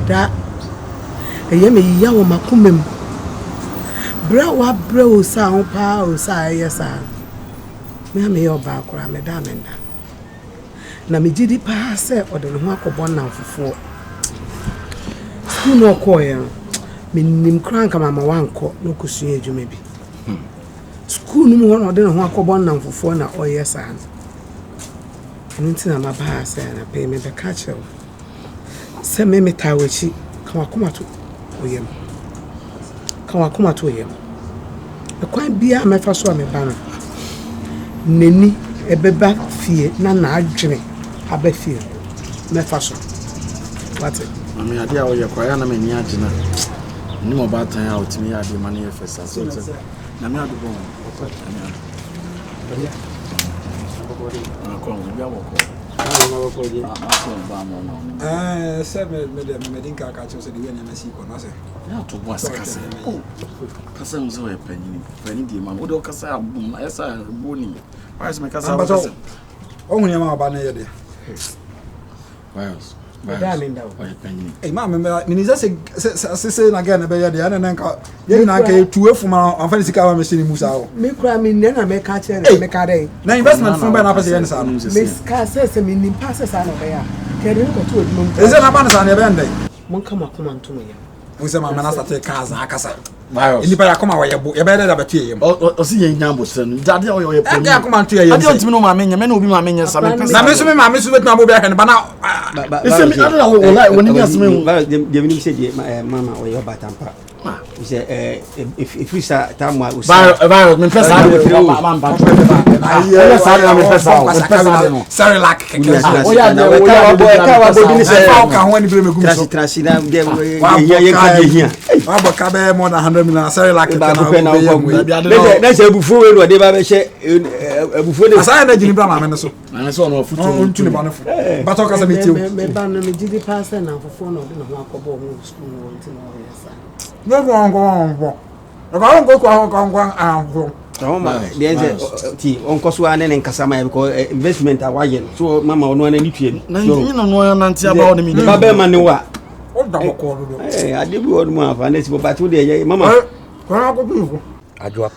da eyeme ya wo makomem Bruwaa Osaa ho pa Osaa yesa me yo ba akora me da na me gidi pa se ode ne ho akobon na fofo no koye me nim kran kama ma wanko no kusua adwuma bi school no mo no ode ne ho akobon na fofo na oyesa nti na ma ba se na pe me be ka chew se me metawachi kan wakomato oyem e kwan bia mefa so me ba no neni ebeba fie na adwene aba fie mefa so what mami ade a oye kwaya na mani agina ni mo ba tan out me ade mani efesa so na me ade bon medinka ka cho se de na si ko no se ya to bo askase kasa mzo e pani di ma wo kasa abum na esa boni why is me kasa kasa o hunya ma ba na ye de Vyrus eh ma me ni se na ga na be ye de na nka ye na ka tu efuma amfa sika wa machine musa o me kura me na me ka chere me ka dey na investment from be na pese ye sa no me ka se me ni pass sa na be ya kede ko to odum eze na ba na sa na be ndai mon kama kuma ntomo ya Use ma na start kaza akasa. Vyrus. Ini pa yakoma wa yebo. Ye be da ba tie yem. O si ye nyambo sen. Dade o ye pemi. Yakoma nto ye yem. Ade ontimi no ma menye, me na obi ma menye sa me pesa. Na me so betu ma bo be ahwe ba na. Ese mi ade o like woni ni aseme hu. De mi se de mama o ye batampa. Use if we sa tamwa Osaa. Vyrus, me pesa ade ma ba. Ayi, sa ade me pesa no. Sorry lack keke. O ya de o ya ka bodi ni se. Ka ho ni bre megum so. Trasi na de ye ka de hia. Wa bo ka be more than 100 million. Sorry lack keke na. Na se ebufu we no de ba be she ebufu de. Asa na jini bra ma me no so. Na so no futu. On tuni ba no fu. Ba to ka se me tiu. Me ba no me gidi pass na fofo no de no ho akobo mo school no nti no yesa. No go. Aga go ango. Oh ma, the ti onko so ane nkasa ma because investment awaye so mama ono ane ni tue na nyi no na nti aba o me ba be ma ne wa o da ko do ade bi onu ma fa na si bo patu de ye mama ko na ko bi adwa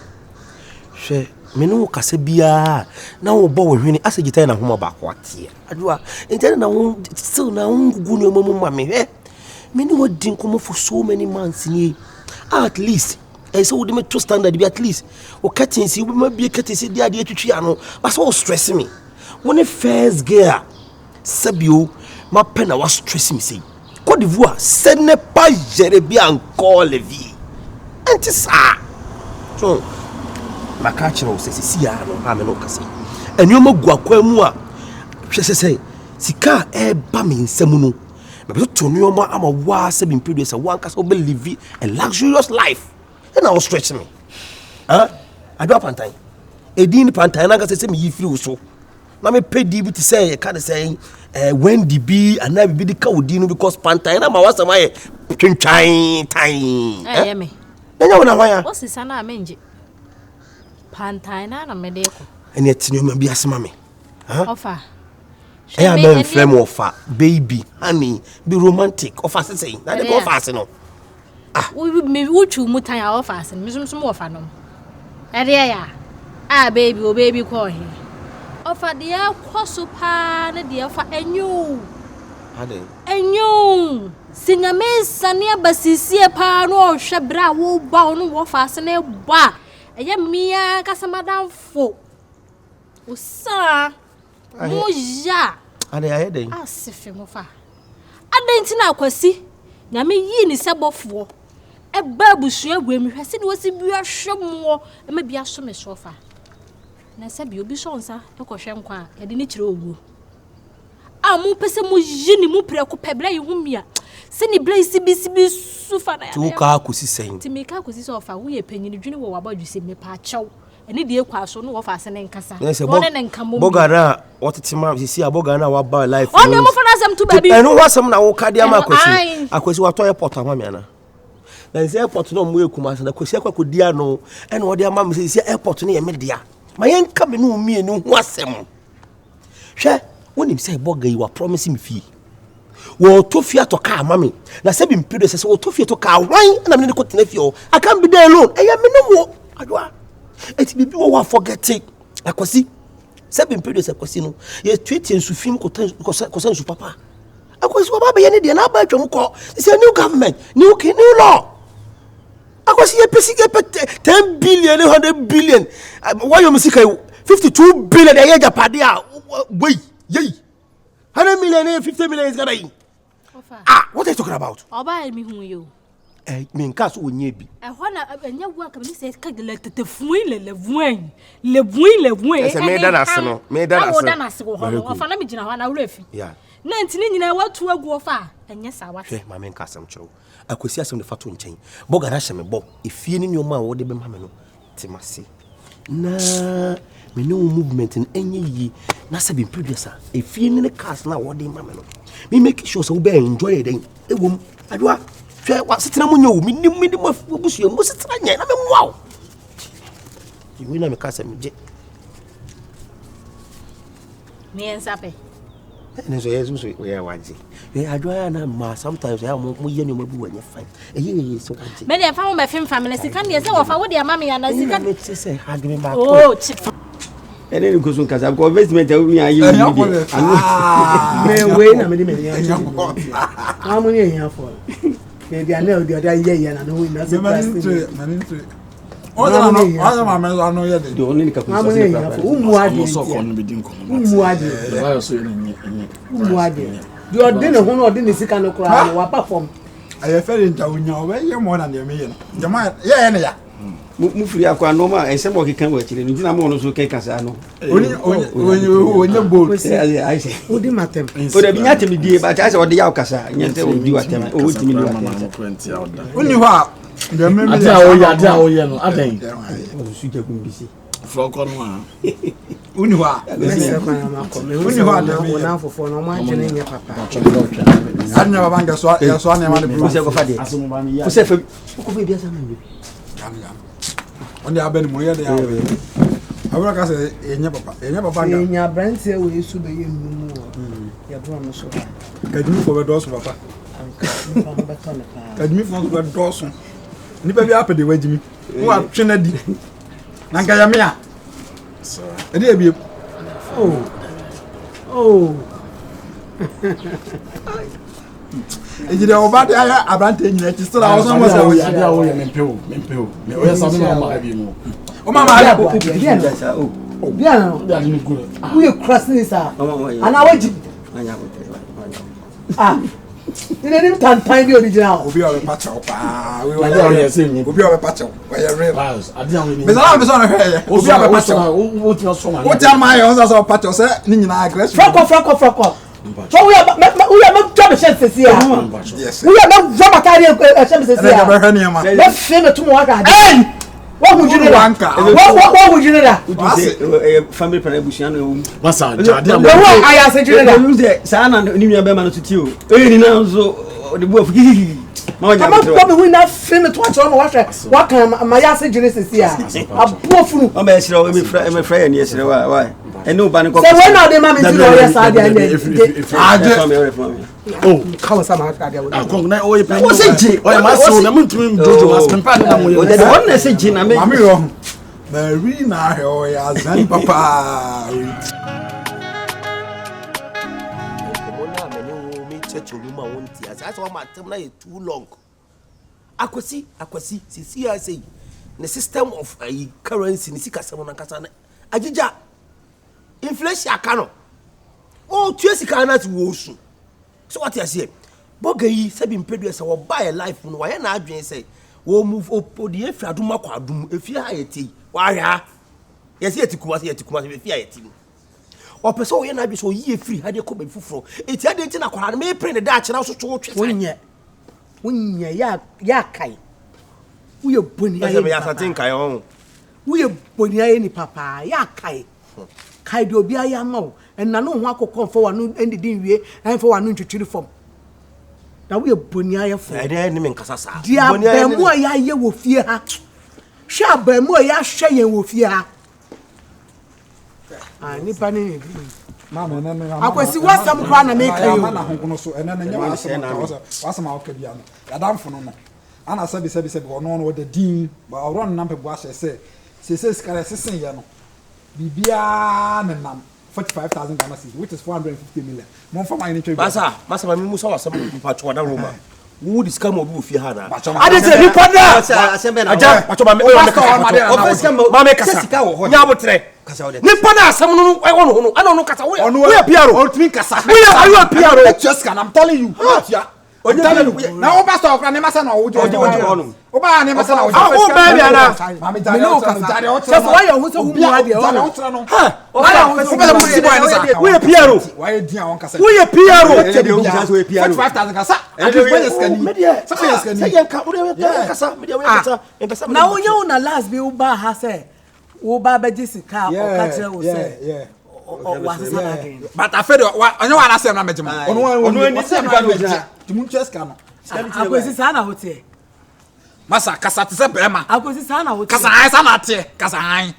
hwe me no kasa bia na wo bo wo hwene asagita na homa ba ko atie adwa ente na wo still na ngugu ne omamu ma me hwe me no din komo for so many months ni at least I saw the metro standard be at least o cutting see we be cutting see dia de twitwi ano but so stress me when the first girl sabio ma pena was stress me say Côte d'Ivoire ce n'est pas gérer bien encore les vies anti ça so ma catch no say si ya no ha me no kase enyo magua mu a hwe se sika e ba me nsam no me be to no ma ama wa se be producer one kase o be live a luxurious life. And I was stretching me. I do a Pantan. A dean Pantan, I got to say me free so. Now me pay DB to say, kind of saying, when the be and I be the cow dino because Pantan, I'm a was my time. Eh, me. Then you know why? What's the son I mean? Pantan, I'm a deco. And yet you may be a mammy. Offer. I am a flame offer, baby, honey, be romantic, or fast saying, that go fast enough. We me uchu mutan ya offers and misum some offer no. Area baby o baby call he. Offer dia kwaso pa na dia offer enyu. Ade. Enyu. Sinya mesa ne abasisi pa no hwe bra wo ba no wo fa se na ba. Eye mia kasamadamfo. Osaa. Moja. Ade ayede. Asife mo fa. Ade nti na akwasi. Nyame yi ni sebofo. E babusu agwem hwese de wosi bia hwemo e ma bia so me sofa na se bi obi so nsa e ko hwe nkwa e de ni kire ogu amu pese mu yini mu preko pebla yi humia se ni bla sibi sufa na ya tu ka akosi sen ti me ka akosi sofa wo ye panyini dwene wo wabadwuse me pa chew eni de ekwa so no wo fa se ne nkasa wo ne nkamo bogara otete ma sisi abogara na wa ba life o ne mo fa na sam tu baby eno wasam na wo ka dia ma akosi wa to airport ama me ana na nse airport no mo ekuma se na akosi akwa dia no eno wo dia ma me sisi airport no ye me dia ma yen ka me no mi enu ho asem hwe wonim say boga yi wa promise me fee wo tofia to car mami na se bi mpedo se wo tofia to car wan na me ne ko tenafio I can't be there alone e ya me no wo adwa eti bibi wo forget it akwasi se bi mpedo se akwasi no ye tweet ensu film ko ensu papa akwasi wo ba be ye ne de na ba twom ko se new government new law akwasi ye pesi ye 10 billion 100 billion why you musika 52 billion e ye japade a boy yey 100 million 50 million is gonna in. What are you talking about? Oba me hu you. Me nka so onye bi. Hona enya wo aka me say ka de tete fuin le vuin. Ese me da na se no. Me da na se. Da na se wo ho. Ofa na me gina ho na wura fi. Yeah. Na ntini nyina watu agu ofa enya sa wa. Hwe ma me nka asem kyerɛ. Akosi asem de fato nkyɛn. Boga na hye me bɔ. Efie ni nyoma a wo de be ma me no. Timase. Na me no movement in enye yi na se bi producer efie ni cars na wo de ma me no. Me make sure so be enjoy it then. Ewom adwa hwe wa setena munye wo me nim mafubusu mo setena nya na me mwa. Iwe na me ka se me je. Me ensape. And so yes, we are waji. We are na ma sometimes I mo ye no mabu anya fine. Eyi so waji. Me dey fa mo be fam family sika dey say wo fa wo dey mama ya na sika. Me say hag me back. Oh, chip. And then go so kasa because investment we are you. Me we na me dey me yan. How many yan for? Me dey na the other year na no we na say price. Oza mama no ye dey. The only ka How many yan for? Umuade. So kon be din kon. Umuade. Why so you no Umuade. The ordin ho no ordin sika no kra wa perform. Aye fere nta onya o ye more than the me ye no. Jama ye ne ya. Mu free akwa no ma ese mo keka wa chire ntina mo no so keka sa no. Onye boat. I say. Odi matem. O de binya temi die ba ta say o de yaw kasa nyente o di watem o timi di watem. 20 out there. Oni ho a de me me. Ada o ye no adan. O su je kun bisi. Froko no a. Oni ho a. Oni ho a de na fofo no mo agene nye papa. Anya baba nga so ya so na ma de O se ko fa de. Aso mo ba mi ya. O se fa ko fa bia sa na mi. On the abeni mo ye de ya. Abura ka se enya papa nga. Enya brand say we su be ye numu o. Ya bro no so. Kadimi ko be do so papa. Kadimi fo be do so. Nipa bi apede wajimi. Wo atwena di. Na nka ya me a. So. E dey bi. Oh. Ejide oba de aya abrante nyina ti still awon so mo say we ada o ye mempeo. Me o ye sabe na ma abi mo. O mama ya ko. Bia no. Da ni go. We crossing this ah. Ana waji. Anya ko te. Ah. Ni dem tantan bi original. Obi o be pacha o pa. We Ada o ye say ni. Obi o be pacha. We ye real. Vyrus. Ada o ni. Me say na hwe. Obi o be pacha. O ti so ma. O ti ma ye on so pacha say ni nyina aggressive. Frako. So we are job chance see ah. Yes. We are not job carry chance see E ah. be hwe ni ma. Let's say me to mo waka. Hey! What would you do that? What would you do that? Family plan ebusia no wo. Masa ada No one I say you do that. Lu de sa na ni nua be ma no tuti o. Ni na so de bu afu. Ma wanya Come come we na film to watch on what can my ya say Genesis here. Abofunu. O ma esira o me fra ya ni esira why? Eno ba ni ko. Say when now the man is no yes I dey. Oh, Come some out there. ah kon na o ye pe. O se ji. O ye ma so na muntumi dojo mas pempa na mo ye. O de won na se ji na me. Mami yo. Mary na he o ya zan papa. Too long. Akwasi, see I say the system of currency ni sika semo na kasa na agija inflation akano. Oh, tuesi kana ti wo su. So what you say? Boga yi se bi mpedu se wo buy a life no wa na adwen say wo move opodi efi aduma kwa adum efi ha yeti. Wa hwa. Yes yeti kuma efi ha yeti. O pese wo ye na bi so yi efiri ha de ko ba fufuro. Eti ade nti na kwara na me pre ne da ache na so so twe. Wonye ya kai. We are boni Ese me ya satin kai on. We are boni aye ni papa ya kai. Kai do bia ya ma o. En na no ho akokon fo wa no endidin wie en fo wa no ntwitwiri fom. Na we are boni aye fo. E dey ni me nkasa sa. Dia ba mu ya ye wo fie ha. Hwa ba mu ya hwe ye wo fie ha. Ah nipa ni Akwesi wasam kwa na make you. Na honkono so ene na nya wasam awka bia no. Yadamfo no no. Ana sabi ono no the din ba oron nam pe bo ahye se skara sesen ye no. Bibia na nam 45,000 Ghana cedis, which is 450 million. Mon for my nature. Masa ma mi musa wasam mpacho da Roma. Wo discount mo bi fi ha na. Ade se ni pada. Asembe na. Aja, pacho ma me kasa. Nya botre. Ni pada asem no no ana no kasa. We piaro. Ultimate kasa. We are piaro. Just can I'm telling you. Now Oba stop na masa na ojo. Oba na masa na ojo. O ba bia na. Mama jare. So why you want to who are there? Ha. We are piaro. Why dia won kasa. We are piaro. 45,000 kasa. And you pay skani. Say yanka, we kasa, media we kasa. Now you na last be Uba ha say. Uba beji sika o ka kire o say. Yeah. But I feel onye wa na say na mejima. Ono ni say ba no ja. Timun cheska no. Akwesi sa na hote. Masa kasa te se brema. Akwesi sa na hote. Kasa ai sa na te. Kasa ai.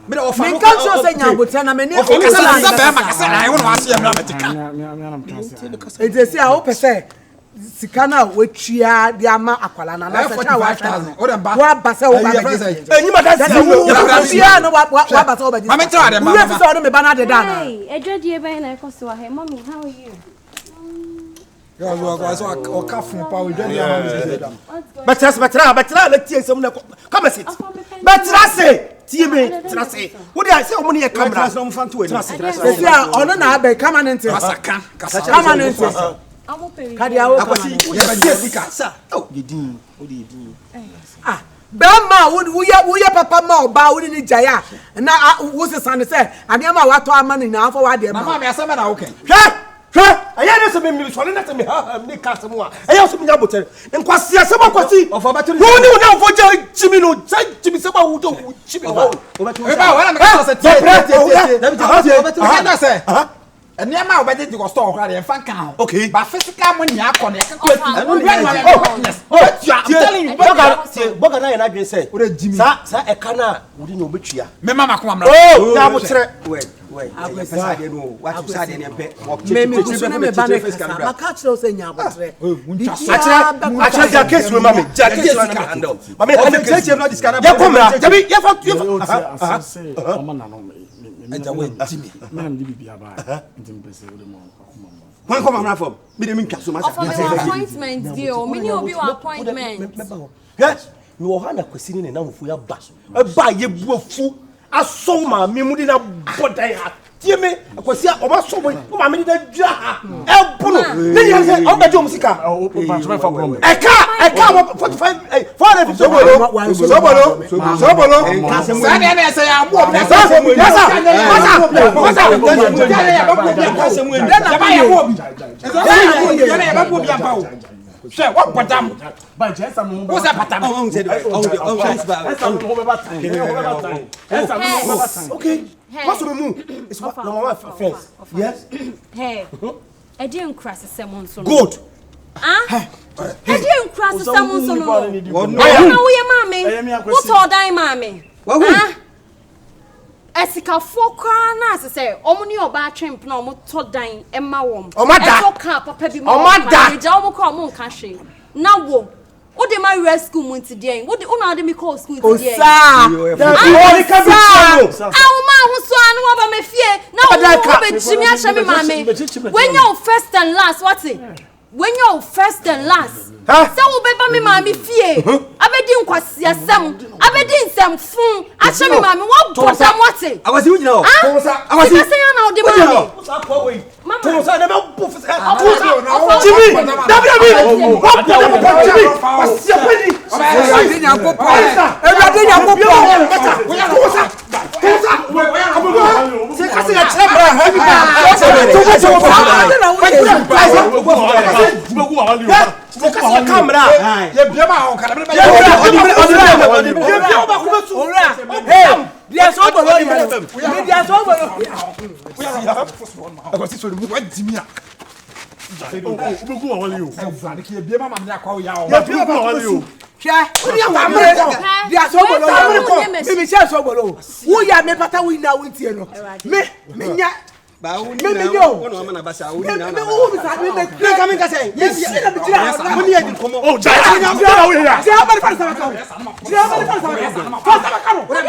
Me do ofa. Me kan show say nya botre na me ni. Kasa te se brema kasa ai wono wa say na mejika. Ede si a o pese sika na wetua de ama akwala na na se ka wa 45,000. O dem ba. Wa ba se o ba beji. Enyima da si. Ya no wa ba se o beji. Mama tell dem. We fi so no me ba na de da na. Hey, edwadie ben na ekoso wa. Hey, mommy, how are you? Yo so o ka fun pa o dwade ama me dem. Betra na tie nsem na come sit. Betra say tie me tra say. Wo dey say omo ne camera so mfa nto ani. Esi a ono na abe permanent. Masaka. Kasa. Permanent. Amo peri. Kadi awo. Akwasi. Ya ba die sika. Sa. Oh, yedin. O dey yedin. Ah. Bema wo ye papa ma oba wo ni jaya na wo se san se ade ma wa to ama ni na afọ wa de ma. Mama me asema na wo ken. Hwe aya ne so me so ne na me ha me ka se mo a aya so me nya botere nkwasi asem akwasi Ofo battery. wo ni wo na fo ja jimi no ja jimi se ba wo do jimi no E ba wa na me ka se tie. Na se. Eni ama obede di go store kra de fan kan. Okay. Ba physical money akọ na e ka. I'm telling you. boga na na dwen se Ore Jimmy. sa e ka na wo di no betua Me mama ko amra. oh na botere Wait. Pesa de no. What you say de ne pe. Me me ba na kasa ma ka chiro se nya botre. Akyere ja case we mama ja case we na handle mama e ka cheche no discount ya komra jabi ya fa Mama na no Eja we Jimmy. Madam di bibia ba. Ntim pese o de mo akoma mo. When come am from? Me dem nka so ma For my appointment deal. Me ni obi wa appointment. yes me wo ha na kwesi ni na hofu ya ba e ba ye buafu aso ma me mu di na bodai ha tie me akwesi o ma so mo ma me di na dwa ha e bu no ne ya se o ba jo musika O pa try for problem. e ka 45 450 Sobolo Sa de na se ya mo obi na Masa. She what patam? Ba je esa mo. What's that patam? okay what's the moon it's what number one first yes Hey. I didn't cross the salmon so. good Ah? I didn't cross the salmon so no. No. I know we mommy. What all die mommy? Ah? Esika fokra na se omo ni oba twemp na omo to dan ema wom. Omada. Ka papa bi mo. Omada. Ja omo ko omo nka hwe. Na wo. Wo de my rescue mu ntidien. Wo de una de me call school ntidien. Osaa. the ka bi so Awu ma hu so anu wa ba me fie. Na wo be chimi a hwe me mame. When you first and last what it? When you first and last. Se wo be ba me mame fie. Abedi nkwasi asem. Abedi nsem fun. A hwe me mame wo bodam what it? Awasi wo nyina o. Awasi. Se ya na wo de mame. to say never put Jimmy. Ba wo ni Me na yo. wono ma na ba sa wo ni na. Me wo bi sa me Come ka say. Yes, wo ni e di komo. Oh, Jai, I'm here. Jia ba fa sa ka. Jia ba fa sa ka. Fa sa ka no. Fa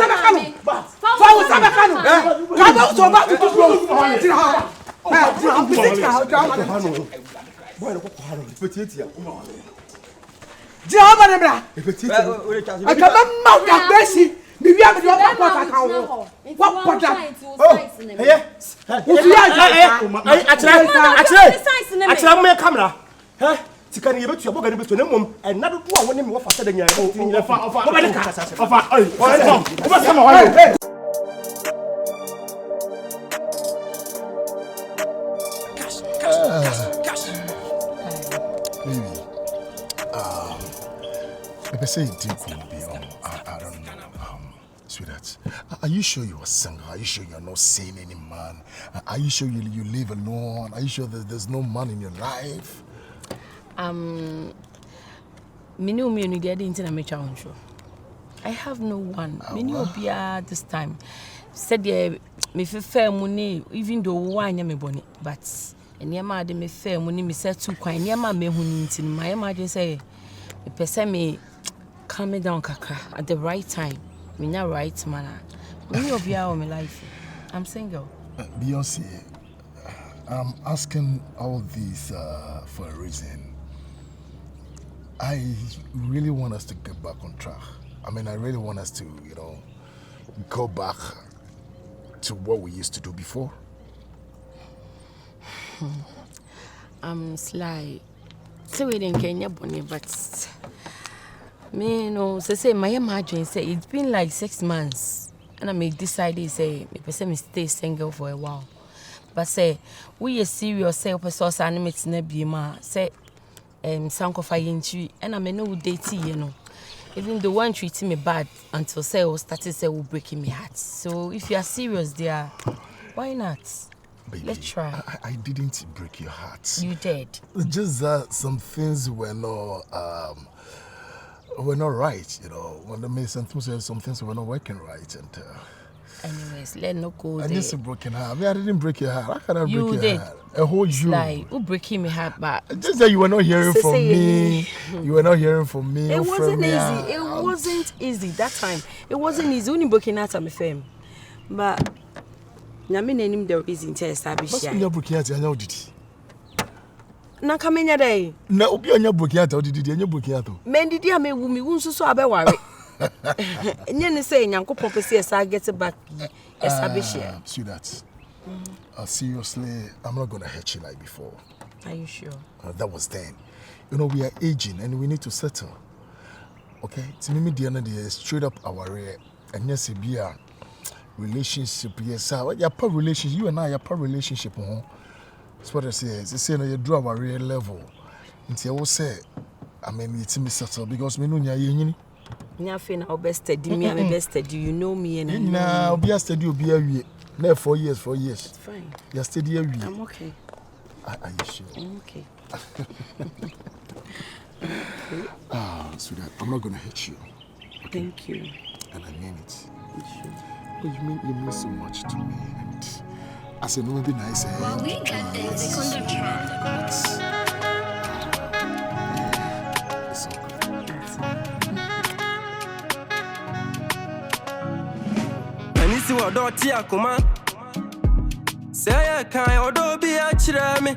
sa ka no. Fa wo sa ka no. Ka ba so ba to to. Jira ha. Jira ha. Jira ha no. Boy ko ko ha no. Petit ya. Jia ba ne bra. Petit. I come ma ka besi. Me we am the upper part account. What part? Oh. Hey. Akyere me camera. Huh? Sika ni yebetu aboga ni betu na mom na do a woni me wo fa da nya e ti nyina fa ofa oi ofa sama wa Baby, if I say it could be I don't know, sweetheart. Are you sure you are single? Are you sure you are not seeing any man? Are you sure you live alone? Are you sure there's no man in your life? I have no one. This time. Said me fair money, even though one me bonnet, but and your mother me fair money me said too quite near my me who my imagine say me person me calm me down kaka at the right time. Me not right manner. Me of your my life. I'm single. Beyonce, I'm asking all this for a reason. I really want us to get back on track. I mean, I really want us to, go back to what we used to do before. I'm sly. So we didn't Kenya bonnie, but me no. So say my imagine say it's been like 6 months, and I make decided say me person me stay single for a while. But say we are serious. Say opesos animates na be ma say sanko fa yinchi, and I may no date Even the one treating me bad until say started say will breaking me heart. So if you are serious there, why not? Baby, let's try. I didn't break your heart. You did. Just that some things were not right. When I made some things were not working right, and. Anyways, let's not go there. I just broken heart. I didn't break your heart. How can I break your did. heart? A whole you. Like, who breaking me heart back? Just that you were not hearing from me. You were not hearing from me. It wasn't easy. It wasn't easy that time. It wasn't easy. Only breaking heart on my fame. But I mean, name the reason to establish. What's your breaking heart? I know did. Na kamenya day. Na obi onya breaking heart. Did you breaking heart? Men did you me wumi wunso so abe worry. Nyene say nyankopon pese esa get back establish here. See that? Seriously, I'm not gonna hurt you like before. Are you sure? That was then. We are aging and we need to settle. Okay? To me, the end of the day, straight up our rear. And yes, it be a relationship. Yes, sir. Your per relationship. You and I, your per relationship. That's what I say. They say you draw our real level. Until I will say, I mean, it's me settle because me know you. Nyafina obested me, I'm bested. You know me and I know. Nah, be a steady, be a year. No, 4 years, 4 years. It's fine. You're steady every year. I'm okay. Are you sure? I'm okay. Sweetheart, I'm not gonna hurt you. Okay? Thank you. And I mean it. Sure. You mean so much to me. And I said, no, it'd be nice. Well, we got this on the track. It's okay. Si odo ti akoma say I can odo bi a chira me